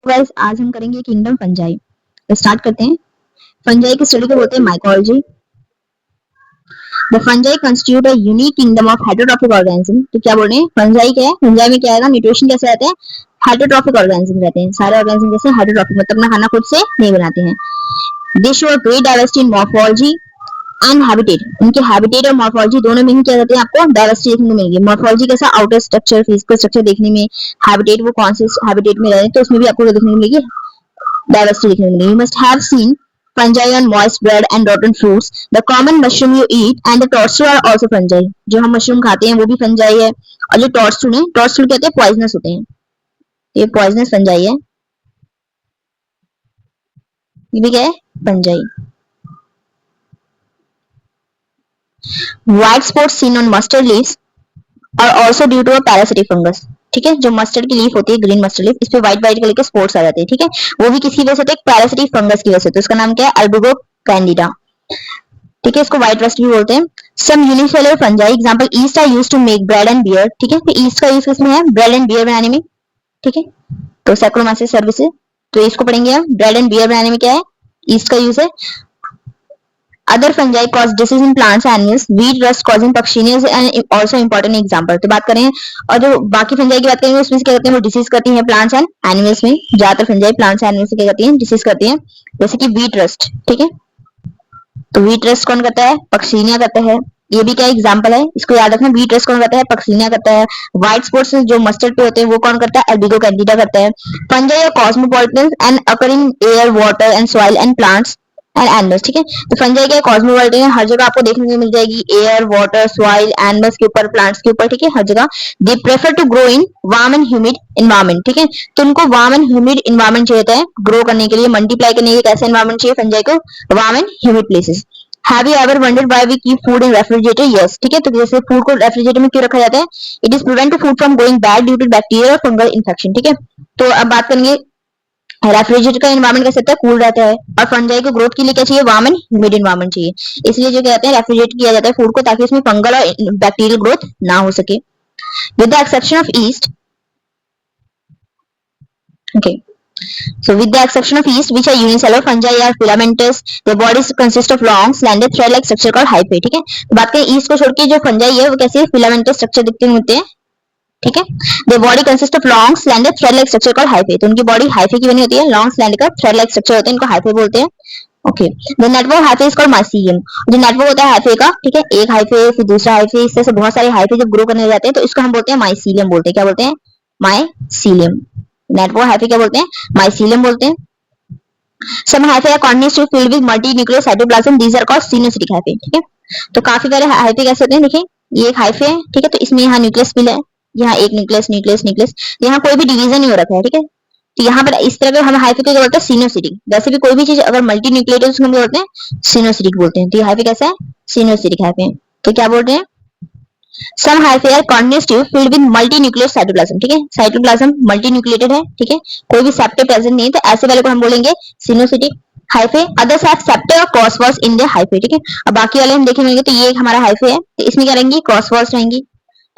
Wise आज हम करेंगे किंगडम फंजाई। तो स्टार्ट करते हैं। फंजाई की स्टडी को बोलते हैं mycology. The fungi constitute a unique kingdom of heterotrophic organism. तो क्या बोल रहे हैं, फंजाई क्या है, फंजाई में क्या आएगा, न्यूट्रिशन कैसे रहते हैं, हेटेरोट्रॉफिक ऑर्गेनिज्म रहते हैं। सारे ऑर्गेनिज्म जैसे हेटेरोट्रॉफिक मतलब अपना खाना खुद से नहीं बनाते हैं। दे show great diversity in morphology and habitat. उनके हैबिटेट और मॉर्फोलॉजी दोनों में ही क्या कहते हैं, आपको डाइवर्सिटी देखने को मिलेगी। मॉर्फोलॉजी कैसा, आउटर स्ट्रक्चर, फिजिकल स्ट्रक्चर देखने में, हैबिटेट वो कौन से हैबिटेट में रहे तो उसमें भी आपको देखने को मिलेगी, डाइवर्सिटी देखने को मिलेगी। You must have seen fungi on moist bread and rotten fruits. The common mushroom you eat and the toadstool are also fungi. जो हम मशरूम खाते हैं वो भी फंजाई है, और जो टॉडस्टूल है, टॉडस्टूल कहते हैं पॉइजनस होते हैं, ये पॉइजनस फंजाई है, ये भी क्या है, fungi. White spots seen on mustard leaves are also due to a parasitic fungus. ठीक है, जो मस्टर्ड की लीफ होती है, ग्रीन मस्टर्ड लीफ, इस पे व्हाइट व्हाइट कलर के स्पॉट्स आ जाते हैं। ठीक है, वो भी किसकी वजह से होते हैं, पैरासिटिक फंगस की वजह से। तो उसका नाम क्या है, अल्बुगो कैंडिडा। ठीक है, इसको व्हाइट रस्ट भी बोलते हैं। Some unicellular fungi example yeast are used to make bread and beer. ठीक है, तो ईस्ट का यूज किसमें है, ब्रेड एंड बियर बनाने में। ठीक है, तो सैक्रोमाइसिस सर्विसेज, तो इसको पढ़ेंगे हम, ब्रेड एंड बियर बनाने में क्या है, ईस्ट का यूज है। Other fungi cause disease in plants animals, wheat rust causing Puccinia and also important example. तो बात करें, और जो बाकी फंजाई की बात करेंगे उसमें क्या करते हैं, वो डिसीज करती हैं प्लांट्स एंड एनिमल्स में। ज्यादातर फंजाई प्लांट्स एंड एनिमल्स से क्या करती हैं, डिसीज करती हैं, जैसे कि वीट रस्ट। ठीक है, तो वीट रस्ट कौन करता है, पक्षिनिया करता है। ये भी क्या एग्जांपल है, इसको याद रखना, वीट रस्ट कौन करता है, पक्षिनिया करता है। व्हाइट स्पॉट्स जो मस्टर्ड पे होते हैं वो कौन करता है, अल्बिगो कैंडिडा करता है। Fungi are cosmopolitan and occur in air, water and soil and plants and animals. ठीक है, तो फंजाई क्या कॉस्मोपॉलिटन है, हर जगह आपको देखने को मिल जाएगी, एयर, वाटर, सॉइल, एनिमल्स के ऊपर, प्लांट्स के ऊपर। ठीक है, हर जगह। They prefer to grow in warm and humid environment. ठीक है, तो उनको वार्म एंड ह्यूमिड एनवायरनमेंट चाहिए होता है ग्रो करने के लिए, मल्टीप्लाई करने के लिए कैसा एनवायरनमेंट चाहिए फंजाई को, warm and humid places. Have you ever wondered why we keep food in refrigerator? Yes, ठीक है, तो जैसे फूड को रेफ्रिजरेटर में क्यों रखा जाता है, it is prevent food from going bad due to bacteria और फंगल इन्फेक्शन। ठीक है, तो अब बात करेंगे, रेफ्रिजरेटर का एनवायरनमेंट कैसे होता है, कूल रहता है, और फंजाई को ग्रोथ के लिए क्या चाहिए, वार्म एंड ह्यूमिड एनवायरनमेंट चाहिए। इसलिए जो कहते हैं रेफ्रिजरेट किया जाता है फूड को, ताकि उसमें फंगल और बैक्टीरियल ग्रोथ ना हो सके। With the exception of east, okay, so with the exception of yeast, which are unicellular, fungi are filamentous. Their bodies consist of long, slender, thread-like structure called hyphae. ठीक है, तो बात करें east को छोड़ के, जो फंजाई है वो कैसे फिलामेंटस स्ट्रक्चर दिखते होते हैं। ठीक है, their body consist of long, slender, thread-like structure called hyphae. तो उनकी बॉडी हाइफे की बनी होती है, लॉन्ग स्लैंडर का थ्रेड-लाइक स्ट्रक्चर होता है, इनको हाइफे बोलते हैं। Okay, the network hyphae is called mycelium. जो नेटवर्क होता है हाइफे का, ठीक है, एक हाइफे फिर दूसरा हाइफे, इस तरह से बहुत सारे हाइफे जब ग्रो करने जाते हैं तो इसको हम बोलते हैं माइसीलियम बोलते हैं। क्या बोलते हैं, माइसीलियम। नेटवर्क हाइफे क्या बोलते हैं, माइसीलियम बोलते हैं। Some hyphae are continuously filled with multinuclear cytoplasm. These are called sinocytic hyphae. ठीक है, तो काफी सारे हाइफे कैसे होते हैं, देखिए ये एक हाइफे है। ठीक है, तो इसमें यहाँ न्यूक्लियस फिल है, यहाँ एक न्यूक्लियस न्यूक्लियस न्यूक्लियस, यहाँ कोई भी डिवीजन नहीं हो रखा है। ठीक है, तो यहाँ पर इस तरह के हम हाइफे को क्या बोलते हैं, सिनोसिटिक। वैसे भी कोई भी चीज अगर मल्टी न्यूक्लिएटेड है उसको हम बोलते हैं सिनोसिटिक बोलते हैं। तो ये हाइफे कैसा है, सिनोसिटिक हाइफे। तो क्या बोल रहे हैं, some hyphae are continuous tube filled with multinuclear cytoplasm. ठीक है, साइटोप्लाज्म मल्टीन्यूक्लिएटेड है। ठीक है, कोई भी सेप्टे प्रेजेंट नहीं है, तो ऐसे वाले को हम बोलेंगे सिनोसिटिक हाइफे। अदर्स हैव सेप्टे और cross walls in their hyphae. ठीक है, अब बाकी वाले हम देखेंगे, तो ये एक हमारा हाइफे है, तो इसमें क्या रहेंगी, क्रॉस वॉल्स रहेंगी।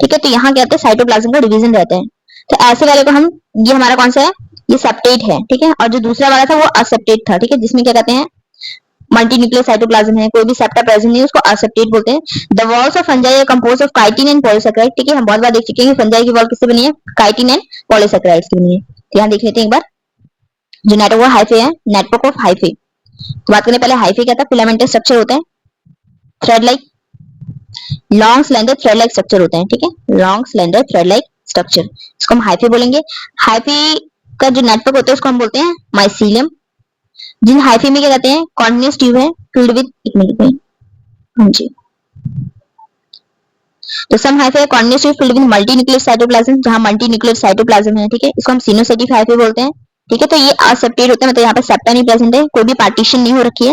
ठीक है, तो यहाँ क्या होता है, साइटोप्लाज्म का डिवीजन रहता है। तो ऐसे वाले को हम, ये हमारा कौन सा है, ये सेप्टेट है। ठीक है, और जो दूसरा वाला था वो असेप्टेट था। ठीक है, जिसमें क्या कहते हैं, मल्टीन्यूक्लियर साइटोप्लाज्म है, कोई भी सेप्टा प्रेजेंट नहीं है, उसको असेप्टेट बोलते हैं। The walls of fungi are composed of chitin and polysaccharide. ठीक है, हम बहुत बार देख चुके हैं कि फंजाई की वॉल किससे बनी है, काइटिन एंड पॉलीसैकेराइड्स से बनी है। तो यहाँ देख लेते हैं एक बार, जो नेटवर्क हाइफे है, नेटवर्क ऑफ हाइफे। तो बात करने पहले हाइफे क्या था, फिलामेंटस स्ट्रक्चर होता है, thread like, long slender thread like structure होता है। ठीक है, long slender thread like structure, इसको हम हाइफे बोलेंगे। हाइफे का जो नेटवर्क होता है उसको हम बोलते हैं माइसीलियम। जिन हाइफे में क्या कहते हैं, कॉन्टिन्यूस ट्यूब है फिल्ड विद, एक मिनट में, हाँ जी, तो some hyphae continuous tube filled with multinuclear cytoplasm, जहां मल्टीन्यूक्लियर साइटोप्लाज्म है। ठीक है, इसको हम सिनोसिटिक हाइफे बोलते हैं। ठीक है, तो ये असेप्टेड होता है, मतलब यहाँ पे सेप्टा नहीं प्रेजेंट है, कोई भी पार्टीशन नहीं हो रखी है।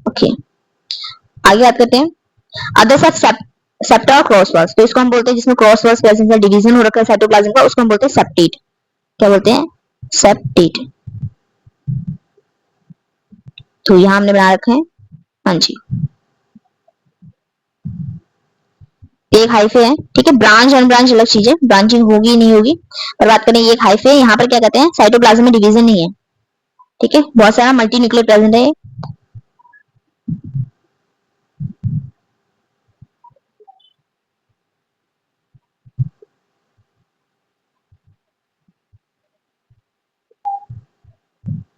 ओके, आगे बात करते हैं, अदर्स ऑफ सेप्टा और क्रॉस वॉल्स। तो इसको हम बोलते हैं, जिसमें क्रॉस वॉल्स प्रेजेंट है, डिवीजन हो रखा है साइटोप्लाज्म का, उसको हम बोलते हैं सेप्टेट। क्या बोलते हैं, सेप्टेट। तो यहाँ हमने बना रखे हैं, हाँ जी। एक हाइफे है, ठीक है। ब्रांच अनब्रांच अलग चीज है, ब्रांचिंग होगी नहीं होगी, पर बात करें ये एक हाइफे है। यहाँ पर क्या कहते हैं, साइटोप्लाज्म में डिवीजन नहीं है, ठीक है। बहुत सारा मल्टी न्यूक्लियर प्रेजेंट है,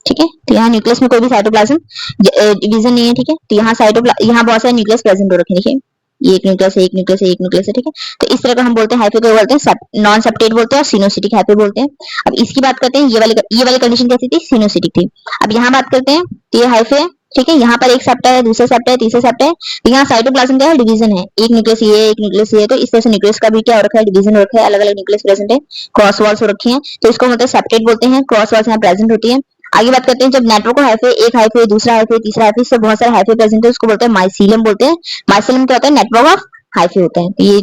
ठीक है। तो यहाँ न्यूक्लियस में कोई भी साइटोप्लाज्म डिवीजन नहीं है, ठीक है। तो यहाँ बहुत सारे न्यूक्लियस प्रेजेंट हो रखे हैं, देखिए ये एक न्यूक्लियस है, एक न्यूक्लियस है, एक न्यूक्लियस है, ठीक है। तो इस तरह का हम बोलते हैं हाइफे को बोलते हैं नॉन सेप्टेट बोलते हैं और सिनोसिटिक हाइफे बोलते हैं। अब इसकी बात करते हैं, ये वाली कंडीशन कैसी थी, सिनोसिटिक थी। अब यहाँ बात करते हैं, तो ये हाइफे है, ठीक है। यहाँ पर एक सेप्टा है, दूसरा सेप्टा है, तीसरा सेप्टा है। तो यहाँ साइटोप्लाज्म क्या है, डिवीजन है, एक न्यूक्लियस ये है, एक न्यूक्लियस ये है। तो इस तरह से न्यूक्लियस का भी क्या हो रखा है, डिवीजन हो रखा है, अलग अलग न्यूक्लियस प्रेजेंट है, क्रॉस वॉल्स हो रखी है। तो इसको मतलब सेप्टेट बोलते हैं, क्रॉस वॉल्स यहाँ प्रेजेंट होती है। आगे बात करते हैं, जब नेटवर्क हाइफे, एक हाइफे, दूसरा हाइफे, तीसरा हाइफे, इससे बहुत सारे हाइफे प्रेजेंट है, उसको बोलते हैं माइसीलियम बोलते हैं। माइसीलियम क्या होता है, नेटवर्क ऑफ हाइफे होता है। तो ये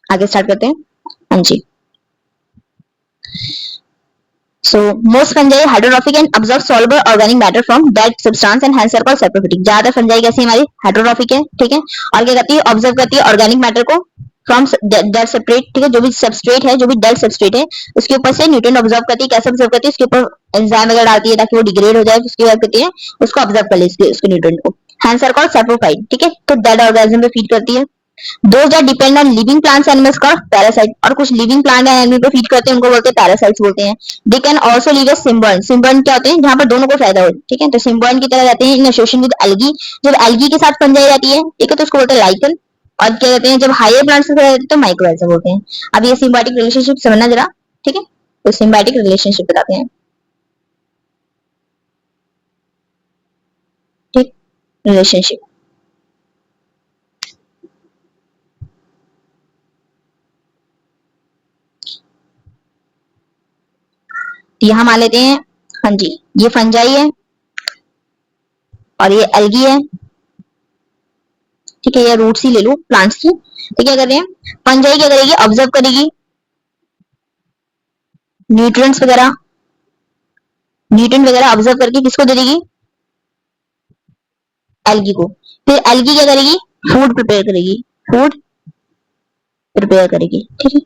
आगे स्टार्ट करते हैं, हाँ जी। So most fungi hydrophobic and absorb soluble organic matter from dead substance and hence are called saprophytic। ज्यादातर फंजाई कैसी हमारी हाइड्रोट्रॉफिक है, ठीक है। और क्या करती है, ऑब्जर्व करती है ऑर्गेनिक मैटर को फ्रॉम डेड सेपरेट, ठीक है। जो भी सबस्ट्रेट है, जो भी डेड सबस्ट्रेट है, उसके ऊपर से न्यूट्रिएंट ऑब्जर्व करती है। कैसे ऑब्जर्व करती है, उसके ऊपर एंजाइम वगैरह डालती है ताकि वो डिग्रेड हो जाए, उसके बाद करती है उसको ऑब्जर्व कर ले, उसके न्यूट्रिएंट को। हैंस आर कॉल्ड सैप्रोफाइट, ठीक है। तो डेड ऑर्गेनिज्म पे फीड करती है। Those that depend on living plants animals का पैरासाइट, और कुछ लिविंग प्लांट एनिमल पे फीड करते हैं, उनको बोलते हैं पैरासाइट्स बोलते हैं। They can also live as symbiont, symbiont क्या होते हैं, जहां पर दोनों को फायदा हो, ठीक है। तो सिम्बायोन की तरह रहते हैं इन एसोसिएशन विद एल्गी। जब एल्गी के साथ फंजाई रहती है, ठीक है, तो उसको बोलते हैं लाइकन। और क्या कहते हैं, जब हायर प्लांट्स के साथ रहते हैं तो माइक्रोएल्सा बोलते हैं। अब ये सिम्बायोटिक रिलेशनशिप समझना जरा, ठीक है। तो सिम्बायोटिक रिलेशनशिप बताते हैं, ठीक, रिलेशनशिप। यहाँ मान लेते हैं, हाँ जी, ये फंजाई है और ये एल्गी है, ठीक है। या रूट्स ही ले लो प्लांट्स की। तो क्या कर रहे हैं, फंजाई क्या करेगी, ऑब्जर्व करेगी न्यूट्रिएंट्स वगैरह, न्यूट्रिएंट वगैरह ऑब्जर्व करके किसको दे देगी, एल्गी को। फिर एल्गी क्या करेगी, फूड प्रिपेयर करेगी, फूड प्रिपेयर करेगी, ठीक है।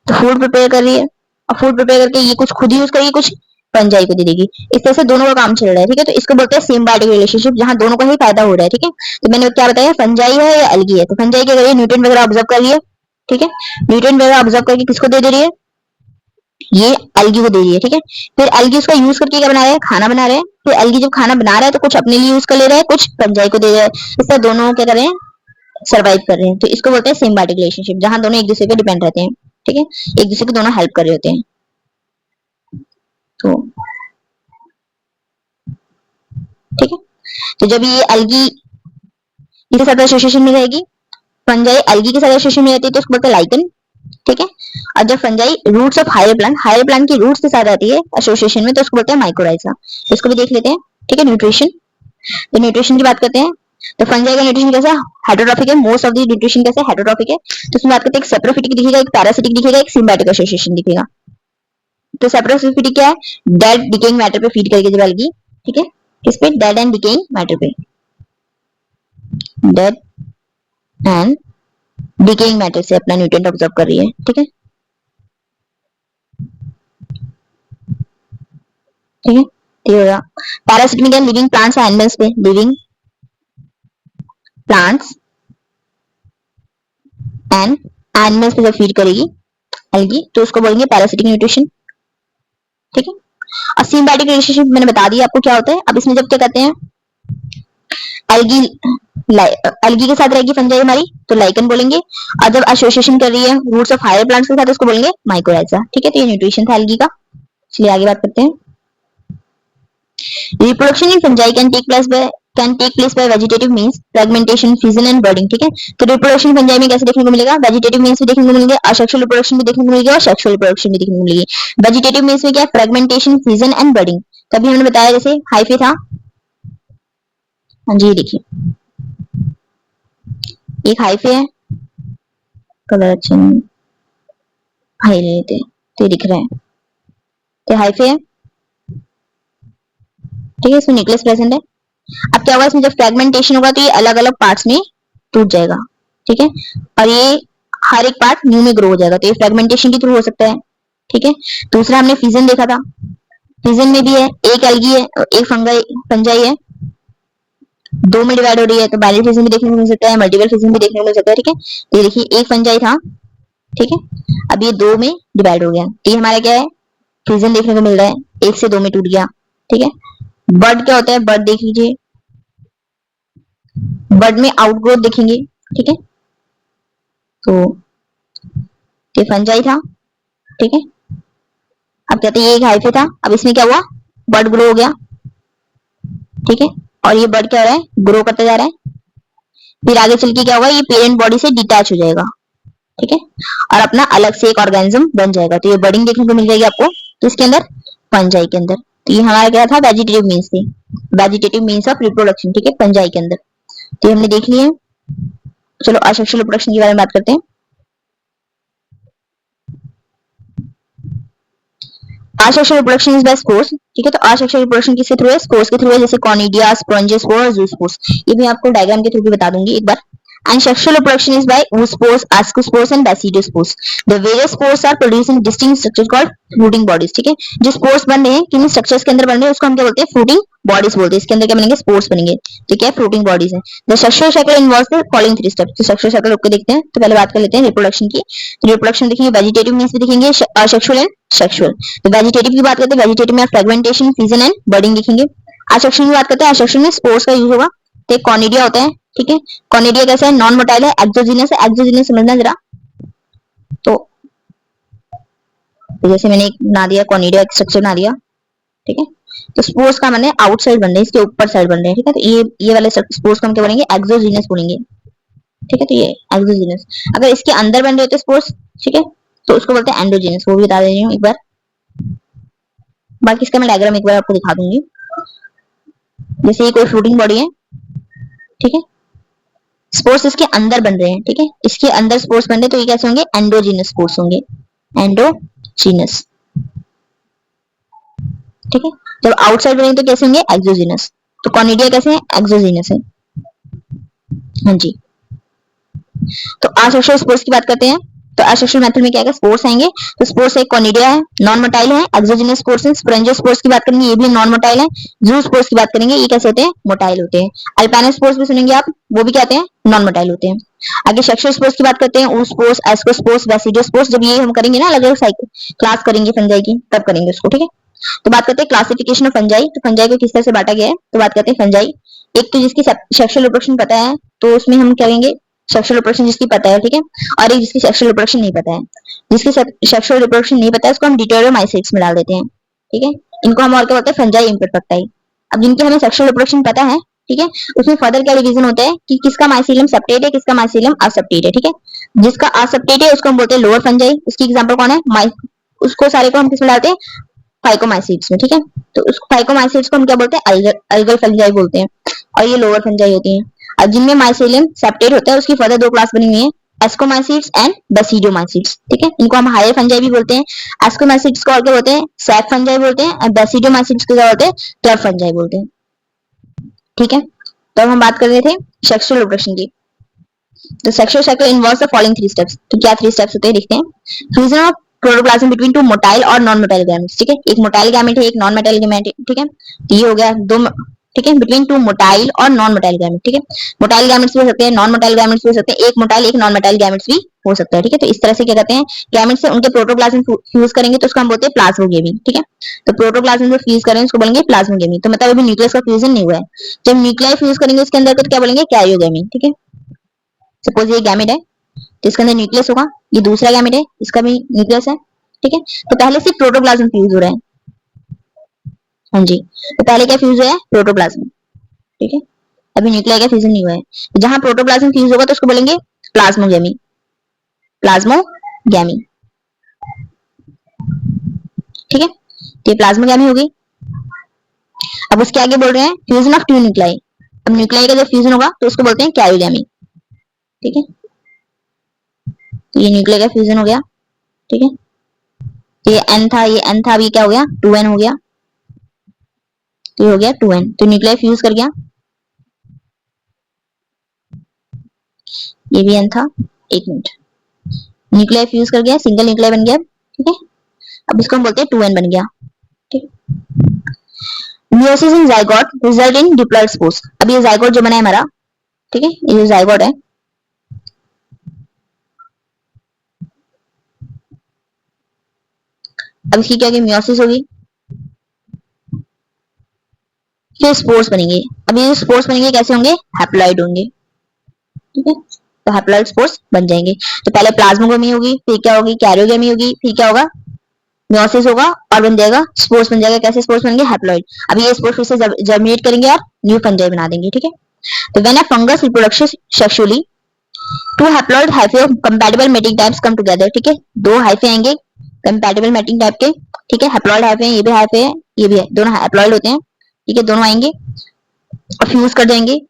तो फूड प्रिपेयर कर रही है, और फूड प्रिपेयर करके ये कुछ खुद यूज करेगी, कुछ फंजाई को दे देगी। इस तरह से दोनों का काम चल रहा है, ठीक है। तो इसको बोलते हैं सिम्बायोटिक रिलेशनशिप, जहां दोनों का ही फायदा हो रहा है, ठीक है। तो मैंने क्या बताया, फंजाई है या एल्गी है। तो फंजाई क्या कर रही है, न्यूट्रिएंट वगैरह ऑब्जर्व कर रही है, ठीक है। न्यूट्रिएंट वगैरह ऑब्जर्व करके किसको दे दे रही है, ये एल्गी को दे रही है, ठीक है। फिर एल्गी उसका यूज करके क्या बना रहा है, खाना बना रहे हैं। फिर एल्गी जब खाना बना रहा है तो कुछ अपने लिए यूज कर ले रहा है, कुछ फंजाई को दे रहा है। इससे दोनों क्या कर रहे हैं, सरवाइव कर रहे हैं। तो इसको बोलते हैं सिम्बायोटिक रिलेशनशिप, जहां दोनों एक दूसरे पे डिपेंड रहते हैं, ठीक है। एक दूसरे को दोनों हेल्प कर रहे होते हैं। तो ठीक है। तो जब ये एल्गी इसके साथ एसोसिएशन में रहेगी, फंजाई एल्गी के साथ एसोसिएशन में रहती है, तो उसको बोलते हैं लाइकन, ठीक है। और जब fungi roots of higher plant की रूट्स के साथ रहती है एसोसिएशन में, तो उसको बोलते हैं माइकोराइजा। इसको भी देख लेते हैं, ठीक है। न्यूट्रिशन, तो न्यूट्रिशन की बात करते हैं। तो फंजाई का न्यूट्रिशन कैसा है, हाइड्रोट्रॉफिक है। मोस्ट ऑफ द न्यूट्रिशन कैसे हाइड्रोट्रॉफिक है। तो इसमें बात करते हैं, एक सेप्रोफिटिक दिखेगा, एक पैरासिटिक दिखेगा, एक सिम्बायोटिक एसोसिएशन दिखेगा। तो सेप्रोफिटिक क्या है, डेड डिकेइंग मैटर पे फीड करेगी जब एल्गी, ठीक है। किस पे, डेड एंड डिकेइंग मैटर पे, डेड एंड डिकेइंग मैटर से अपना न्यूट्रिएंट ऑब्जर्व कर रही है, ठीक है, ठीक है। ये होगा पैरासिट में क्या, लिविंग प्लांट्स और एनिमल्स पे, लिविंग प्लांट्स एंड एनिमल्स पे जब फीड करेगी एल्गी, तो उसको बोलेंगे पैरासिटिक न्यूट्रिशन, ठीक है। और सिम्बायोटिक रिलेशनशिप मैंने बता दिया आपको क्या होता है। अब इसमें जब क्या कहते हैं, एल्गी एल्गी के साथ रहेगी फंजाई हमारी, तो लाइकन बोलेंगे। और जब एसोसिएशन कर रही है रूट्स ऑफ हायर प्लांट्स के साथ, उसको बोलेंगे माइकोराइजा, ठीक है। तो ये न्यूट्रिशन था एल्गी का। चलिए आगे बात करते हैं। Reproduction in fungi can take place by vegetative means, fragmentation, fusion and budding, ठीक है। तो रिप्रोडक्शन फंजाई में कैसे देखने को मिलेगा, वेजिटेटिव मींस भी देखने को मिलेंगे, असेक्सुअल रिप्रोडक्शन भी देखने को मिलेगी, और सेक्सुअल रिप्रोडक्शन भी देखने को मिलेगी। वेजिटेटिव मींस में क्या, फ्रेगमेंटेशन, फ्यूजन एंड बर्डिंग। तभी हमने बताया जैसे हाइफे था, हाँ जी, ये देखिए एक हाइफे है, कलर अच्छा नहीं, हाई ले लेते हैं, तो ये दिख रहा है, तो हाइफे है, ठीक है। इसमें न्यूक्लियस प्रेजेंट है। अब क्या होगा, इसमें जब फ्रेगमेंटेशन होगा तो ये अलग अलग पार्ट्स में टूट जाएगा, ठीक है, और ये हर एक पार्ट न्यू में ग्रो हो जाएगा, तो ये फ्रेगमेंटेशन के थ्रू हो सकता है। ठीक है, दूसरा हमने फिजन देखा था, फिजन में भी है, एक एल्गी है और एक फंजाई है, दो में डिवाइड हो रही है, तो बाइनरी फिजन भी देखने को मिल सकता है, मल्टीपल फिजन भी देखने को मिल सकता है। ठीक है, तो ये देखिए एक फंजाई था, ठीक है, अब ये दो में डिवाइड हो गया, तो ये हमारा क्या है, फिजन देखने को मिल रहा है, एक से दो में टूट गया। ठीक है, बर्ड क्या होता है, बर्ड देख लीजिए, बर्ड में आउटग्रोथ देखेंगे। ठीक है, तो ये फंजाई था। ठीक है, अब कहते हैं ये एक हाइफे था, अब इसमें क्या हुआ, बर्ड ग्रो हो गया। ठीक है, और ये बर्ड क्या हो रहा है, ग्रो करता जा रहा है, फिर आगे चल के क्या होगा, ये पेरेंट बॉडी से डिटैच हो जाएगा। ठीक है, और अपना अलग से एक ऑर्गेनिज्म बन जाएगा, तो ये बर्डिंग देखने को मिल जाएगी आपको, तो इसके अंदर फंजाई के अंदर। तो ये हमारा क्या था, वेजिटेटिव मीन्स थी, वेजिटेटिव मीन्स ऑफ रिप्रोडक्शन। ठीक है, फंजाई के अंदर, तो ये हमने देख लिया है। चलो असेक्सुअल रिप्रोडक्शन के बारे में बात करते हैं। Asexual reproduction is by spores. ठीक है, तो असेक्सुअल रिप्रोडक्शन किसके थ्रू है, स्पोर्स के थ्रू है, जैसे कॉनिडिया, स्पॉन्जियोस्पोर और ज़ूस्पोर्स। ये भी आपको डायग्राम के थ्रू भी बता दूंगी एक बार। And sexual reproduction is by oospores, ascospores and basidospores. The various spores are producing distinct structures called fruiting bodies. ठीक है, जो स्पोर्स बन रहे हैं, किन स्ट्रक्चर्स के अंदर बन रहे हैं, उसको हम क्या बोलते हैं, फ्रूटिंग बॉडीज बोलते हैं। इसके अंदर क्या बनेंगे, स्पोर्स बनेंगे, तो क्या है, फ्रूटिंग बॉडीज है। The sexual cycle involves the following three steps. तो सेक्सुअल साइकिल रुक के देखते हैं, तो पहले बात कर लेते हैं रिप्रोडक्शन की। तो रिप्रोडक्शन देखेंगे, वेजिटेटिव मीन्स भी देखेंगे, असेक्सुअल एंड सेक्सुअल। तो वेजिटेटिव की बात करते हैं, वेजिटेटिव में फ्रेगमेंटेशन, फिजन एंड बर्डिंग देखेंगे। असेक्सुअल की बात करते हैं, असेक्सुअल में स्पोर्स का यूज होगा, तो कॉनिडिया होता है। ठीक है, कॉनिडिया कैसा है, नॉन मोटाइल है, एक्सोजीनस है। एक्सोजीनस समझना जरा, तो जैसे मैंने एक बना दिया, कॉनिडिया स्ट्रक्चर बना दिया। ठीक है, तो स्पोर्स का मैंने आउटसाइड बन रहे हैं, इसके ऊपर साइड बन रहे हैं। ठीक है, तो ये वाले स्पोर्स को हम क्या बोलेंगे, एक्सोजीनस बोलेंगे। ठीक है, तो ये एक्सोजीनस। अगर इसके अंदर बन रहे होते स्पोर्स, ठीक है, तो उसको बोलते हैं एंडोजीनस, वो भी बता दे रही हूँ एक बार। बाकी इसका मैं डायग्राम एक बार आपको दिखा दूंगी। जैसे ये कोई फ्रूटिंग बॉडी है, ठीक है, स्पोर्स इसके अंदर बन रहे हैं। ठीक है, इसके अंदर स्पोर्स बन रहे हैं, तो ये कैसे होंगे, एंडोजीनस स्पोर्स होंगे, एंडोजीनस। ठीक है, जब आउटसाइड बनेंगे तो कैसे होंगे, एक्सोजीनस। तो कॉनिडिया कैसे है, एक्सोजीनस है। हाँ जी, तो असेक्सुअल स्पोर्स की बात करते हैं। तो असेक्सुअल मेथड में क्या है, स्पोर्स आएंगे, तो स्पोर्स एक कॉनिडिया है, नॉन मोटाइल है, एक्सोजीनस स्पोर्स है। स्पोरेंजियोस्पोर्स की बात करेंगे, ये भी नॉन मोटाइल है। ज़ूस्पोर्स की बात करेंगे, ये कैसे होते हैं, मोटाइल होते हैं। अल्पाइनोस्पोर्स भी सुनेंगे आप, वो भी क्या होते हैं, नॉन मोटाइल होते हैं। आगे सेक्सुअल स्पोर्स की बात करते हैं, oospores, ascospores, basidospores। जब ये हम करेंगे ना, अलग अलग साइकिल क्लास करेंगे फंजाई की, तब करेंगे उसको। ठीक है, तो बात करते हैं क्लासिफिकेशन ऑफ फंजाई। तो फंजाई को किस तरह से बांटा गया है, तो बात करते हैं फंजाई। एक तो जिसकी सेक्सुअल रिप्रोडक्शन पता है, तो उसमें हम करेंगे सेक्सुअल रिप्रोडक्शन जिसकी पता है। ठीक है, और एक जिसकी सेक्सुअल रिप्रोडक्शन नहीं पता है, जिसकी सेक्सुअल रिप्रोडक्शन नहीं पता है उसको हम डिटेरोमाइसीट्स में डाल देते हैं। ठीक है, इनको हम और क्या बोलते हैं, फंजाई इम्परफेक्टाई। अब जिनकी हमें सेक्सुअल रिप्रोडक्शन पता है, ठीक है, उसमें फर्दर क्या डिवीजन होता है कि किसका माइसीलियम सेप्टेट है, किसका माइसीलियम असेप्टेट है। ठीक है, जिसका असेप्टेट है उसको हम बोलते हैं लोअर फंजाई। उसकी एग्जांपल कौन है, उसको सारे को हम किसमें डालते हैं, फाइकोमाइसीट्स में। ठीक है, तो उस फाइकोमाइसीट्स को हम क्या बोलते हैं, अलगल फंजाई बोलते हैं, और ये लोअर फंजाई होती है। अब जिनमें माइसीलियम सेप्टेट होता है उसकी फर्दर दो क्लास बनी हुई है, एस्कोमाइसीट्स एंड बेसिडोमाइसीट्स। ठीक है, इनको हम हायर फंजाई भी बोलते हैं। एस्कोमाइसीट्स को और क्या बोलते हैं, सैक फंजाई बोलते हैं, और बेसिडोमाइसीट्स को क्या बोलते हैं, टर्फ फंजाई बोलते हैं। ठीक है, तो हम बात कर रहे थे सेक्सुअल रिप्रोडक्शन की। तो sexual cycle involves the following three steps. तो क्या थ्री स्टेप्स होते हैं, देखते हैं। Fusion of protoplasm between two motile और नॉन मोटाइल गैमेट्स। ठीक है, एक मोटाइल गैमेट है, एक नॉन मोटाइल गैमेट है। ठीक है, तो ये हो गया दो, ठीक है, बिटवीन टू मोटाइल और नॉन मोटाइल गैमेट। ठीक है, मोटाइल गैमेट्स भी हो सकते हैं, नॉन मोटाइल गैमेट्स भी हो सकते हैं, एक मोटाइल एक नॉन मोटाइल गैमेट्स भी हो सकता है। ठीक है, तो इस तरह से क्या कहते हैं, गैमेट से उनके प्रोटोप्लाज्म फ्यूज करेंगे तो उसको हम बोलते हैं प्लाज्मोगेमी। ठीक है, तो प्रोटोप्लाज्म जो फ्यूज करेंगे उसको बोलेंगे प्लाज्मोगेमी। तो मतलब अभी न्यूक्लियस का फ्यूजन नहीं हुआ है, जब न्यूक्लियाई फ्यूज करेंगे उसके अंदर तो क्या बोलेंगे, कैरियोगेमी। ठीक है, सपोज ये गैमेट है, तो इसके अंदर न्यूक्लियस होगा, ये दूसरा गैमेट है, इसका भी न्यूक्लियस है। ठीक है, तो पहले सिर्फ प्रोटोप्लाज्म फ्यूज हो रहा है। हाँ जी, तो पहले क्या फ्यूज हुआ है, प्रोटोप्लाज्म। ठीक है, अभी न्यूक्लियाई का फ्यूजन नहीं हुआ है। तो जहां प्रोटोप्लाज्म फ्यूज होगा तो उसको बोलेंगे प्लाज्मोगेमी, प्लाज्मोगेमी। ठीक है, तो ये प्लाज्मोगेमी हो गई। अब उसके आगे बोल रहे हैं फ्यूजन ऑफ टू न्यूक्लियाई। अब न्यूक्लियाई का जब फ्यूजन होगा तो उसको बोलते हैं कैरियोगेमी। ठीक है, तो ये न्यूक्लियाई का फ्यूजन हो गया। ठीक है, ये एन था, ये एन था, अभी क्या हो गया, 2n हो गया। तो ये हो गया 2n, तो न्यूक्लियाई फ्यूज कर गया। ये भी एन था, एक मिनट, न्यूक्लियाई फ्यूज कर गया, सिंगल न्यूक्लियाई बन गया, ठीक है। अब इसको हम बोलते हैं 2n बन गया, ठीक। Meiosis in zygote result in diploid spores. अब ये जाइगोट जो बना है हमारा, ठीक है, ये जो जाइगोट है, अब इसकी क्या होगी, मियोसिस होगी, फिर स्पोर्स बनेंगे। अब ये स्पोर्स बनेंगे कैसे होंगे, हैप्लॉइड होंगे, ठीक है। तो हैप्लॉइड स्पोर्स बन जाएंगे। तो पहले प्लाज्मोगेमी होगी, फिर क्या होगी, कैरियोगेमी होगी, फिर क्या होगा, मियोसिस होगा और बन जाएगा स्पोर्स बन जाएगा। कैसे स्पोर्स बनेंगे, हैप्लॉइड। अब ये स्पोर्स फिर से जर्मिनेट करेंगे और न्यू फंजाई बना देंगे, ठीक है। तो when a fungus reproduction sexually, two haploid hyphae of compatible mating types come together, ठीक है। दो हाइफे आएंगे कंपैटिबल मेटिंग टाइप के, ठीक है। हैप्लॉइड हाइफे है, ये भी हाइफे है, ये भी है, दोनों हैप्लॉइड होते हैं, ठीक है। दोनों आएंगे और फ्यूज कर देंगे।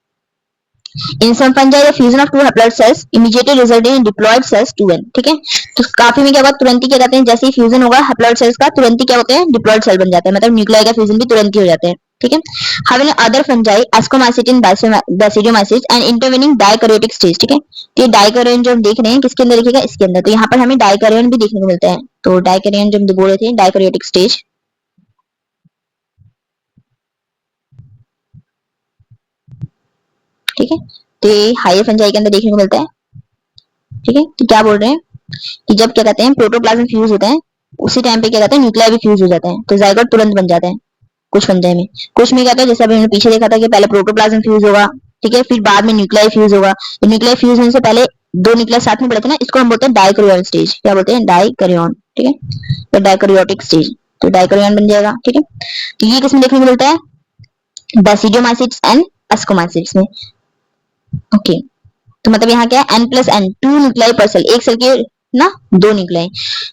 In some fungi, the fusion of two haploid cells immediately resulting in diploid cells 2n, ठीक है। तो काफी में क्या होगा, तुरंत ही क्या कहते हैं, जैसे ही फ्यूजन होगा हैप्लॉइड सेल्स का, तुरंत ही क्या होते हैं, डिप्लॉइड सेल बन जाते हैं, मतलब न्यूक्लियाई का फ्यूजन भी तुरंत ही हो जाते हैं, ठीक है। Having other fungi, Ascomycetin, Basidiomycetes and intervening dikaryotic stage, ठीक है। तो ये डाइकैरियन जो हम देख रहे हैं किसके अंदर दिखेगा, इसके अंदर। तो यहाँ पर हमें डाइकैरियन भी देखने को मिलता है। तो डाइकैरियन जो हम बोल रहे थे, डाइकैरियोटिक स्टेज, ठीक है। तो ये हायर फंजाई के अंदर देखने को मिलता है, ठीक है। तो क्या बोल रहे हैं कि जब क्या कहते हैं प्रोटोप्लाज्म फ्यूज होता है, उसी टाइम पे क्या कहते हैं न्यूक्लियाई भी फ्यूज हो जाता है, तो जाइगोट तुरंत बन जाता है कुछ फंजाई में। कुछ में क्या होता है, जैसे अभी हमने पीछे देखा था कि पहले प्रोटोप्लाज्म फ्यूज होगा, ठीक है, फिर बाद में न्यूक्लियाई फ्यूज होगा। तो न्यूक्लियाई फ्यूज होने से पहले दो न्यूक्लियाई साथ में पड़े थे ना, इसको हम बोलते हैं डाइकैरियन स्टेज। क्या बोलते हैं, डाइकैरियन, ठीक है, तो डाइकैरियोटिक स्टेज। तो डाइकैरियन बन जाएगा, ठीक है। तो ये किसमें देखने को मिलता है, बेसिडियोमाइसिट्स एंड एस्कोमाइसिट्स में, ओके। तो मतलब यहाँ क्या है, n plus n, two nuclei per cell, एक सेल के ना दो न्यूक्लियाई।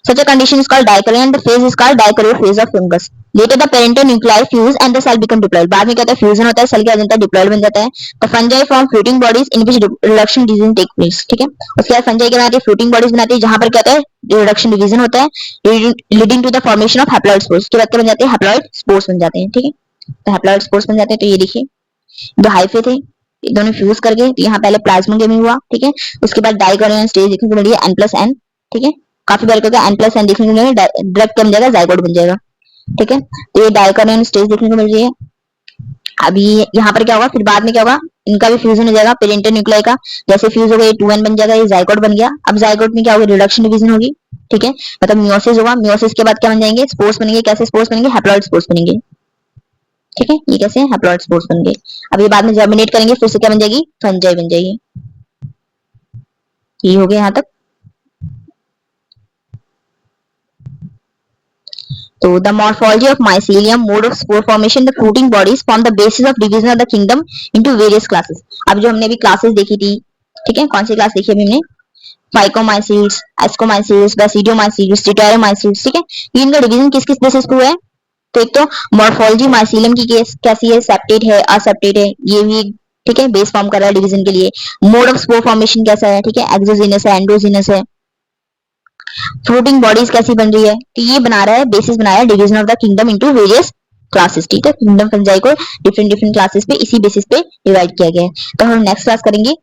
Such a condition is called dikaryon, the phase is called dikaryote phase of fungus. Later the parental nuclei fuse and the cell become diploid. बाद में क्या होता है, फ्यूजन होता है, सेल क्या हो जाता है, डिप्लॉइड बन जाता है। The fungi form floating bodies in which reduction division take place, ठीक है। उसके बाद फंजाई क्या बनाती है, फ्लोटिंग बॉडीज बनाती है, जहां पर क्या होता है, रिडक्शन डिवीजन होता है, leading to the formation of haploid spores. उसके बाद क्या बन जाते हैं, हैप्लॉइड स्पोर्स बन जाते हैं, ठीक है। तो हैप्लॉइड स्पोर्स बन जाते हैं। तो ये देखिए दो हाइफे थे, दोनों फ्यूज कर गए, तो यहाँ पहले प्लाज्मोगेमी हुआ, ठीक है। उसके बाद डाइकैरियन स्टेज देखने को मिली है, n प्लस एन, ठीक है। काफी बार क्या n प्लस एन देखने को मिलेगा, डायरेक्ट बन जाएगा, जाइगोट बन जाएगा, ठीक है। तो ये डाइकैरियन स्टेज देखने को मिल रही है। अभी यहाँ पर क्या होगा, फिर बाद में क्या होगा, इनका भी फ्यूजन हो जाएगा पेरेंटल न्यूक्लियाई का। जैसे फ्यूज होगा ये 2n बन जाएगा, ये जाइगोट बन गया। अब जाइगोट में क्या होगा, रिडक्शन डिवीजन होगी, ठीक है, मतलब मियोसिस होगा। मियोसिस के बाद क्या बन जाएंगे, स्पोर्स बनेंगे। कैसे स्पोर्स बनेंगे, हैप्लॉइड स्पोर्स बनेंगे, ठीक है। ये कैसे हैप्लॉइड स्पोर्स बन गए। अब ये बाद में जर्मिनेट करेंगे, फिर से क्या बन जाएगी, फंजाई बन जाएगी। ये हो गया यहाँ तक। So the morphology of mycelium, mode of spore formation, the fruiting bodies form the basis of division of the kingdom into various classes. अब जो हमने अभी क्लासेस देखी थी, ठीक है, कौन सी क्लास देखी अभी हमने, फाइकोमाइसीड्स, एस्कोमाइसीड्स, बेसिडियोमाइसीड्स, टिटेरोमाइसीड्स, ठीक है। ये इनका डिवीजन किस किस बेसिस पे हुआ है, तो एक तो मॉर्फोलॉजी माइसीलियम की कैसी है, सेप्टेट है, असेप्टेट है, ये भी ठीक है बेस फॉर्म कर रहा है डिवीजन के लिए। मोड ऑफ स्पोर फॉर्मेशन कैसा है, ठीक है, एक्सोजीनस है, एंडोजीनस है। फ्रूटिंग बॉडीज कैसी बन रही है, तो ये बना रहा है, बेसिस बना रहा है division of the kingdom into various classes, ठीक है। किंगडम फंजाई को डिफरेंट डिफरेंट क्लासेस पे इसी बेसिस पे डिवाइड किया गया है। तो हम नेक्स्ट क्लास करेंगे